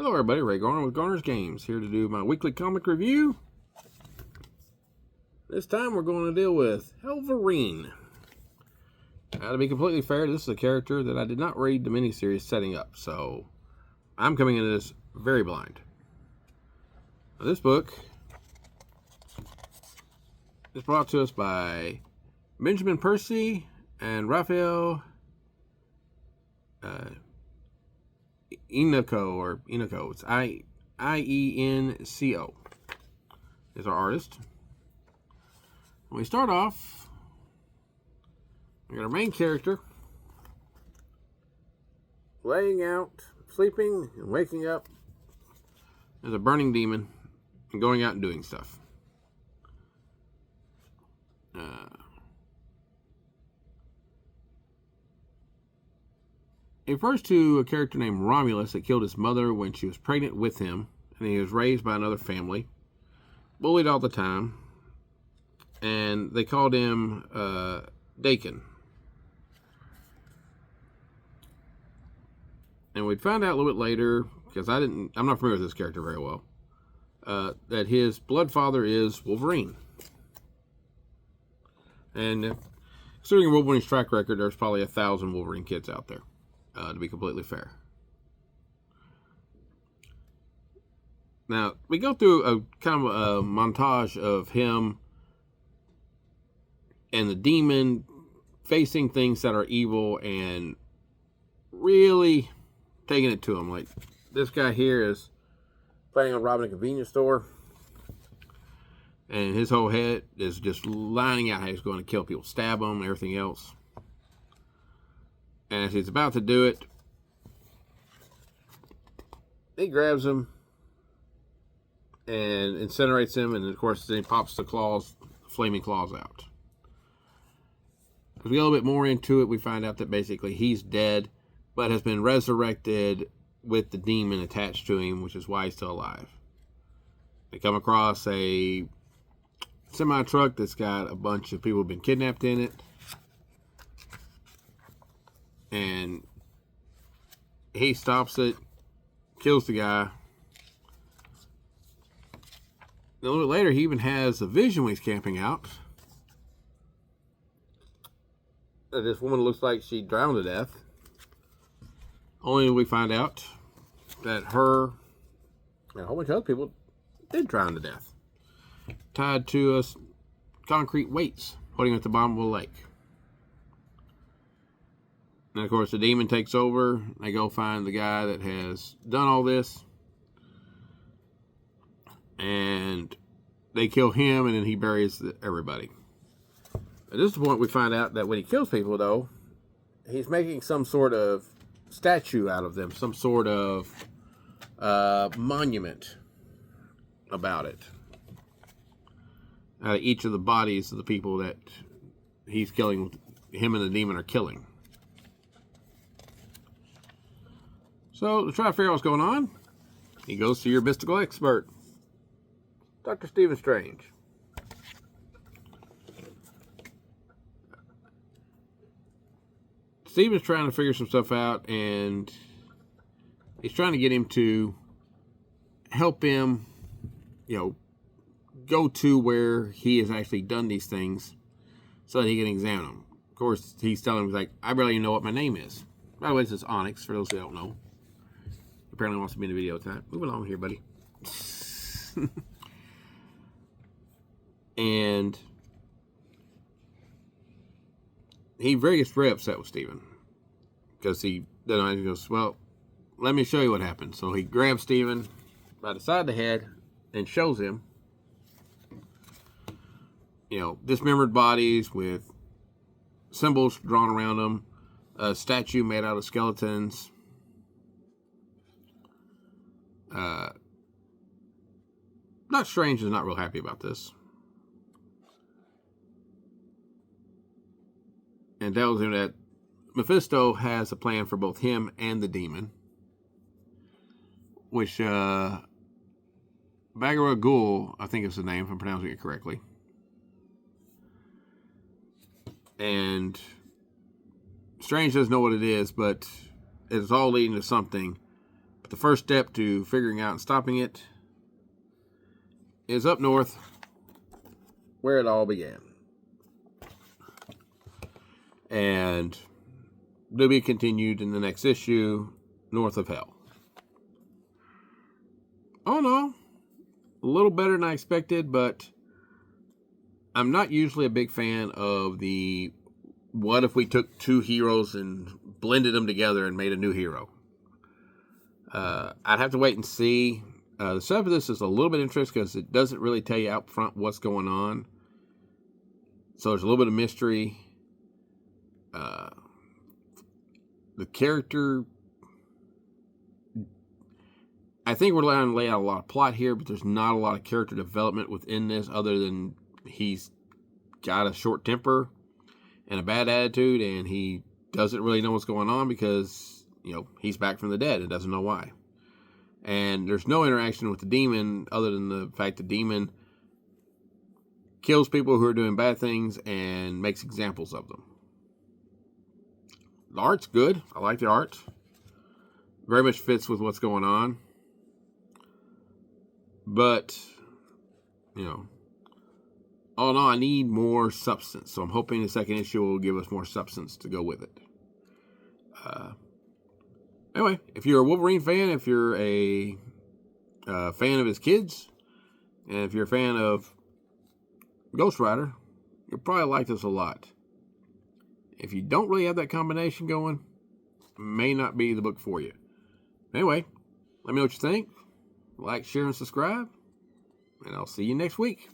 Hello everybody, Ray Garner with Garner's Games, here to do my weekly comic review. This time we're going to deal with Hellverine. Now, to be completely fair, this is a character that I did not read the miniseries setting up, so I'm coming into this very blind. Now, this book is brought to us by Benjamin Percy and Raffaelle Ienco, it's I-E-N-C-O, is our artist. When we start off, we got our main character laying out, sleeping and waking up as a burning demon and going out and doing stuff. It refers to a character named Romulus that killed his mother when she was pregnant with him, and he was raised by another family, bullied all the time, and they called him Dakin. And we'd find out a little bit later, because I'm not familiar with this character very well, that his blood father is Wolverine. And considering Wolverine's track record, there's probably 1,000 Wolverine kids out there. To be completely fair. Now, we go through a kind of a montage of him and the demon facing things that are evil and really taking it to him. Like, this guy here is planning on robbing a convenience store, and his whole head is just lining out how he's going to kill people, stab them, and everything else. And as he's about to do it, he grabs him and incinerates him, and of course then he pops the claws, flaming claws out. As we get a little bit more into it, we find out that basically he's dead, but has been resurrected with the demon attached to him, which is why he's still alive. They come across a semi-truck that's got a bunch of people who've been kidnapped in it. And he stops it, kills the guy. A little bit later, he even has a vision when he's camping out. This woman looks like she drowned to death. Only we find out that her and a whole bunch of other people did drown to death. Tied to concrete weights, floating at the bottom of a lake. And of course, the demon takes over. They go find the guy that has done all this. And they kill him, and then he buries everybody. At this point, we find out that when he kills people, though, he's making some sort of statue out of them. Some sort of monument about it. Out of each of the bodies of the people that he's killing, him and the demon are killing. So, to try to figure out what's going on, he goes to your mystical expert, Dr. Stephen Strange. Stephen's trying to figure some stuff out, and he's trying to get him to help him, go to where he has actually done these things so that he can examine them. Of course, he's telling him, he's like, I barely even know what my name is. By the way, this is Onyx, for those who don't know. Apparently wants to be in the video tonight. Move along here, buddy. And he gets very upset with Steven. Because he goes, well, let me show you what happened. So he grabs Steven by the side of the head and shows him, dismembered bodies with symbols drawn around them, a statue made out of skeletons. Not Strange is not real happy about this. And tells him that Mephisto has a plan for both him and the demon. Which, Bagara Ghul, I think is the name, if I'm pronouncing it correctly. And Strange doesn't know what it is, but it's all leading to something But the first step to figuring out and stopping it is up north, where it all began. And to be continued in the next issue, North of Hell. Oh no, a little better than I expected, but I'm not usually a big fan of the what if we took two heroes and blended them together and made a new hero. I'd have to wait and see. The stuff of this is a little bit interesting because it doesn't really tell you out front what's going on. So there's a little bit of mystery. The character, I think we're going to lay out a lot of plot here, but there's not a lot of character development within this other than he's got a short temper and a bad attitude, and he doesn't really know what's going on because, you know, he's back from the dead and doesn't know why. And there's no interaction with the demon other than the fact the demon kills people who are doing bad things and makes examples of them. The art's good. I like the art. Very much fits with what's going on. But, you know, all in all, I need more substance. So I'm hoping the second issue will give us more substance to go with it. Anyway, if you're a Wolverine fan, if you're a fan of his kids, and if you're a fan of Ghost Rider, you'll probably like this a lot. If you don't really have that combination going, it may not be the book for you. Anyway, let me know what you think. Like, share, and subscribe. And I'll see you next week.